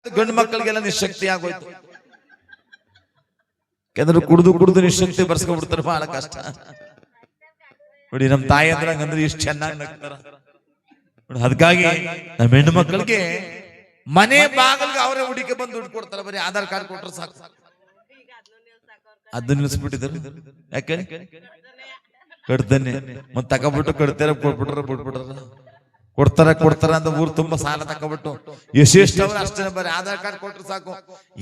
ಗಂಡು ಮಕ್ಕಳಿಗೆಲ್ಲ ನಿಶಕ್ತಿ ಆಗೋಯ್ತು. ಯಾಕಂದ್ರೆ ಕುಡಿದು ನಿಶಕ್ತಿ ಬರ್ಸ್ಕೊಂಡ್ಬಿಡ್ತಾರೆ, ಬಹಳ ಕಷ್ಟ ನೋಡಿ. ನಮ್ ತಾಯಿ ಅಂದ್ರೆ ಇಷ್ಟು ಚೆನ್ನಾಗಿ ನಗ್ತಾರ ನೋಡಿ. ಅದಕ್ಕಾಗಿ ನಮ್ಮ ಹೆಣ್ಣು ಮಕ್ಕಳಿಗೆ ಮನೆ ಬಾಗಿಲ್ಗೆ ಅವರೇ ಹುಡುಕಿ ಬಂದು ದುಡ್ಡು ಕೊಡ್ತಾರೆ. ಬರೀ ಆಧಾರ್ ಕಾರ್ಡ್ ಕೊಟ್ರೆ ಸಾಕು. ಅದನ್ನ ನಿಲ್ಸ್ಬಿಟ್ಟಿದ್ರು. ಯಾಕೆ ಕಡ್ತಾನೆ ಮತ್ ತಗೊಬಿಟ್ಟು ಕಡ್ತಾರ ಕೊಡ್ತಾರ ಅಂತ ಊರು ತುಂಬಾ ಸಾಲ ತಕೊಬಿಟ್ಟು ಎಷ್ಟೆಷ್ಟವ್ರು ಅಷ್ಟೇ ಬರೀ ಆಧಾರ್ ಕಾರ್ಡ್ ಕೊಟ್ರೆ ಸಾಕು.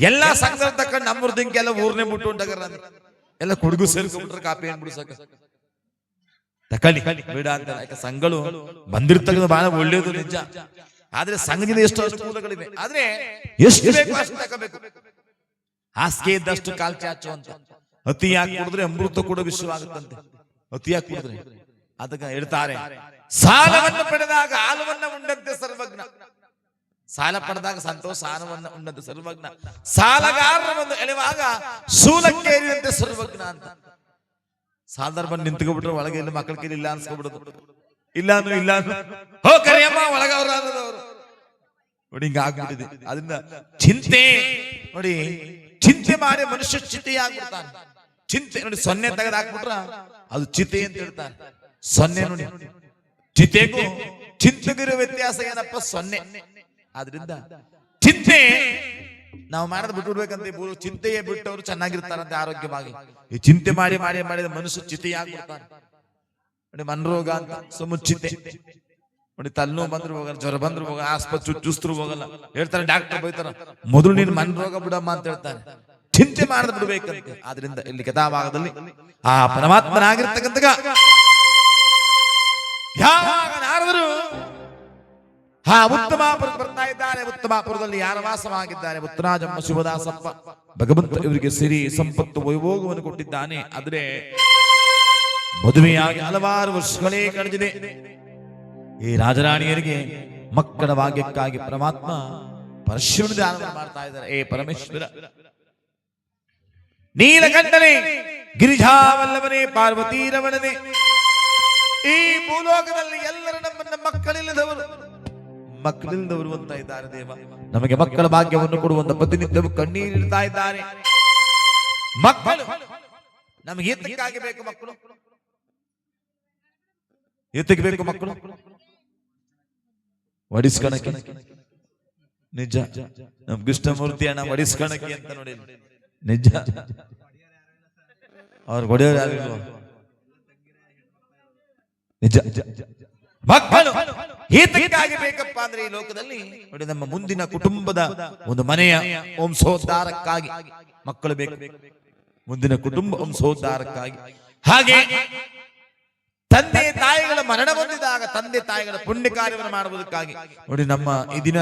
ಎಲ್ಲಾ ಸಂಘ ತಕೊಂಡ್ ನಮ್ಮೂರ್ದಿಂಗೆಲ್ಲ ಊರ್ನೇ ಬಿಟ್ಟು ಉಂಟಾಗಾರ ಎಲ್ಲ ಕುಡುಗು ಸೇರ್ಕೊಂಡ್ಬಿಟ್ರೆ ಕಾಪಿ ಏನ್ಬಿಡ್ಸಕ ತಕೊಳ್ಳಿ ಬೇಡ ಅಂತ. ಯಾಕೆ ಸಂಘಗಳು ಬಂದಿರ್ತಕ್ಕಂಥ ಬಹಳ ಒಳ್ಳೇದು ನಿಜ. ಆದ್ರೆ ಸಂಘದಿಂದ ಎಷ್ಟು ಅನುಕೂಲಗಳಿವೆ. ಆದ್ರೆ ಎಷ್ಟು ಬೇಕು ಅಷ್ಟು ತಗೋಬೇಕು. ಹಾಸಿಗೆ ಇದ್ದಷ್ಟು ಕಾಲ್ ಚಾಚು ಅಂತ. ಅತಿಯಾಗಿ ಕುಡಿದ್ರೆ ಅಮೃತ ಕೂಡ ವಿಷವಾಗುತ್ತಂತೆ. ಅತಿಯಾಗಿ ಕುಡಿದ್ರೆ ಅದಕ್ಕೆ ಹೇಳ್ತಾರೆ, ಸಾಲವನ್ನು ಪಡೆದಾಗ ಹಾಲವನ್ನ ಉಂಡಂತೆ ಸರ್ವಜ್ಞ. ಸಾಲ ಪಡೆದಾಗ ಸಂತೋಷ, ಸಾಲವನ್ನ ಉಂಡಂತೆ ಸರ್ವಜ್ಞ. ಸಾಲಗಾರರನ್ನು ಎಳೆವಾಗ ಶೂಲಕ್ಕೇರಿದಂತೆ ಸರ್ವಜ್ಞ ಅಂತ. ಸಾಲದಾರ ಬಂದು ನಿಂತ್ಕೊಬಿಟ್ರೆ ಒಳಗೆ ಇಲ್ಲ, ಮಕ್ಕಳ ಕೈಲಿ ಇಲ್ಲ ಅನ್ಸ್ಕೊಬಿಡುದು. ಇಲ್ಲ ಹೋ ಕರಿಯಮ್ಮ ಒಳಗವ್ರು ನೋಡಿ, ಹಿಂಗ ಆಗ್ಬಿಟ್ಟಿದೆ. ಅದನ್ನ ಚಿಂತೆ ನೋಡಿ, ಚಿಂತೆ ಮಾಡಿ ಮನುಷ್ಯ ಚಿತೆಯಾಗ್ಬಿಡ್ತಾನೆ. ಚಿಂತೆ ನೋಡಿ, ಸೊನ್ನೆ ತೆಗೆದು ಹಾಕ್ಬಿಟ್ರ ಅದು ಚಿತೆ ಅಂತ ಹೇಳ್ತಾನೆ. ಸೊನ್ನೆ ನೋಡಿ, ಚಿತೆಗೂ ಚಿಂತೆಗಿರೋ ವ್ಯತ್ಯಾಸ ಏನಪ್ಪ? ಸೊನ್ನೆ. ಆದ್ರಿಂದ ಚಿಂತೆ ನಾವು ಮಾಡೋದು ಬಿಟ್ಬಿಡ್ಬೇಕಂತ. ಚಿಂತೆಯೇ ಬಿಟ್ಟವರು ಚೆನ್ನಾಗಿರ್ತಾರಂತೆ ಆರೋಗ್ಯವಾಗಿ. ಈ ಚಿಂತೆ ಮಾಡಿ ಮಾಡಿ ಮಾಡಿದ ಮನುಷ್ಯ ಚಿತೆಯಾಗ್ಬಿಡ್ತಾನೆ ನೋಡಿ. ಮನರೋಗ ಅಂತ ಸಮುಚಿತೆ ನೋಡಿ. ತಲೆನೋವು ಬಂದ್ರು ಹೋಗಲ್ಲ, ಜ್ವರ ಬಂದ್ರು ಹೋಗಲ್ಲ, ಆಸ್ಪತ್ರೆ ಚುಸ್ತರು ಹೋಗಲ್ಲ. ಹೇಳ್ತಾರೆ ಡಾಕ್ಟರ್ ಬೈತಾರ, ಮೊದಲು ನೀನು ಮನರೋಗ ಬಿಡಮ್ಮ ಅಂತ ಹೇಳ್ತಾರೆ. ಚಿಂತೆ ಮಾಡದ್ ಬಿಡ್ಬೇಕಂತೆ. ಆದ್ರಿಂದ ಇಲ್ಲಿ ಕಥಾಭಾಗದಲ್ಲಿ ಆ ಪರಮಾತ್ಮನಾಗಿರ್ತಕ್ಕಂಥ ಯಾವಾಗ ನಾರದರು ಉತ್ತಮಾಪುರ ಬರ್ತಾ ಇದ್ದಾರೆ. ಉತ್ತಮಾಪುರದಲ್ಲಿ ಯಾರ ವಾಸವಾಗಿದ್ದಾರೆ? ಉತ್ತರಾಜಮ್ಮ ಶಿವದಾಸಪ್ಪ. ಭಗವಂತ ಇವರಿಗೆ ಸಿರಿ ಸಂಪತ್ತು ವೈಭೋಗವನ್ನು ಕೊಟ್ಟಿದ್ದಾನೆ. ಆದ್ರೆ ಮದುವೆಯಾಗಿ ಹಲವಾರು ವರ್ಷಗಳೇ ಕಳೆದಿದೆ. ಈ ರಾಜರಾಣಿಯರಿಗೆ ಮಕ್ಕಳ ಭಾಗ್ಯಕ್ಕಾಗಿ ಪರಮಾತ್ಮ ಪರಶುವಿನ ಧ್ಯಾನವನ್ನು ಮಾಡ್ತಾ ಇದ್ದಾರೆ. ಏ ಪರಮೇಶ್ವರ, ನೀಲಕಂಠನೇ, ಗಿರಿಜಾವಲ್ಲವನೇ, ಪಾರ್ವತೀರವಣನೆ, ಈ ಭೂಲೋಕದಲ್ಲಿ ಎಲ್ಲರೂ ನಮ್ಮನ್ನ ಮಕ್ಕಳಿಲ್ಲದವರು ಅಂತ ಇದ್ದಾರೆ. ದೇವ, ನಮಗೆ ಮಕ್ಕಳ ಭಾಗ್ಯವನ್ನು ಕೊಡುವಂತ ಪ್ರತಿನಿತ್ಯವೂ ಕಣ್ಣೀರಿಡ್ತಾ ಇದ್ದಾರೆ. ಮಕ್ಕಳು ನಮಗೆ ಏತಕ್ಕಾಗಿ ಬೇಕು? ಮಕ್ಕಳು ಏತಕ್ಕೆ ಬೇಕು? ಮಕ್ಕಳು ವಡಿಸ್ಕಣಕ್ಕೆ. ನಿಜ, ನಮ್ ಕೃಷ್ಣಮೂರ್ತಿ ಅಣ್ಣ ವಡಿಸ್ಕಣಕ್ಕೆ ಅಂತ ನೋಡಿ. ನಿಜ, ಅವ್ರು ಹೊಡೆಯೋರು ಯಾರಿಲ್ವ? ನಿಜ, ಮಕ್ಕಳು ಏತಕ್ಕಾಗಿ ಬೇಕಪ್ಪ ಅಂದ್ರೆ ಈ ಲೋಕದಲ್ಲಿ ನೋಡಿ, ನಮ್ಮ ಮುಂದಿನ ಕುಟುಂಬದ ಒಂದು ಮನೆಯ ವಂಶೋದ್ಧಾರಕ್ಕಾಗಿ ಮಕ್ಕಳು ಬೇಕು. ಮುಂದಿನ ಕುಟುಂಬ ವಂಶೋದ್ಧಾರಕ್ಕಾಗಿ. ಹಾಗೆ ತಂದೆ ತಾಯಿಗಳ ಮರಣ ಹೊಂದಿದಾಗ ತಂದೆ ತಾಯಿಗಳ ಪುಣ್ಯ ಕಾರ್ಯವನ್ನು ಮಾಡುವುದಕ್ಕಾಗಿ ನೋಡಿ, ನಮ್ಮ ಈ ದಿನ